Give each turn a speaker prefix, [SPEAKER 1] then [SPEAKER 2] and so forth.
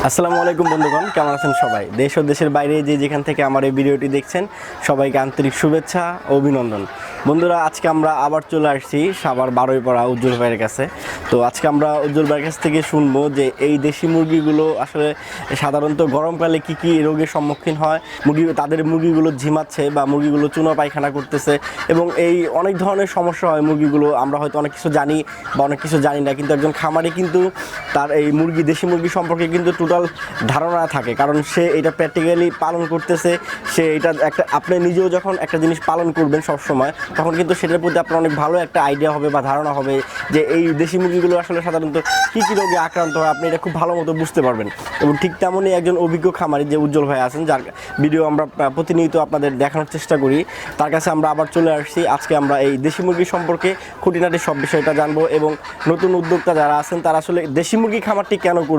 [SPEAKER 1] আসসালামু আলাইকুম বন্ধুগণ, কেমন আছেন সবাই? দেশ ও দেশের বাইরে যে যেখান থেকে আমার এই ভিডিওটি দেখছেন সবাইকে আন্তরিক শুভেচ্ছা ও অভিনন্দন। বন্ধুরা, আজকে আমরা আবার চলে আসছি সাভার বারুইপাড়া উজ্জ্বল ভাইয়ের কাছে। তো আজকে আমরা উজ্জ্বল ভাইয়ের কাছ থেকে শুনবো যে এই দেশি মুরগিগুলো আসলে সাধারণত গরমকালে কি কি রোগের সম্মুখীন হয়, তাদের মুরগিগুলো ঝিমাচ্ছে বা মুরগিগুলো চুনা পায়খানা করতেছে এবং এই অনেক ধরনের সমস্যা হয় মুরগিগুলো। আমরা হয়তো অনেক কিছু জানি বা অনেক কিছু জানি না, কিন্তু একজন খামারি কিন্তু তার এই দেশি মুরগি সম্পর্কে কিন্তু টোটাল ধারণা থাকে, কারণ সে এটা প্র্যাকটিক্যালি পালন করতেছে। সে এটা একটা, আপনি নিজেও যখন একটা জিনিস পালন করবেন সবসময়, তখন কিন্তু সেটার প্রতি আপনার অনেক ভালো একটা আইডিয়া হবে বা ধারণা হবে যে এই দেশি মুরগিগুলো আসলে সাধারণত কী কী রোগে আক্রান্ত হয়, আপনি এটা খুব ভালো মতো বুঝতে পারবেন। এবং ঠিক তেমনই একজন অভিজ্ঞ খামারি যে উজ্জ্বল ভাই আছেন, যার ভিডিও আমরা প্রতিনিয়ত আপনাদের দেখানোর চেষ্টা করি, তার কাছে আমরা আবার চলে আসছি। আজকে আমরা এই দেশি মুরগি সম্পর্কে খুঁটিনাটি সব বিষয়টা জানবো এবং নতুন উদ্যোক্তা যারা আছেন তারা আসলে দেশি মুরগি খামারটি কেন করবে,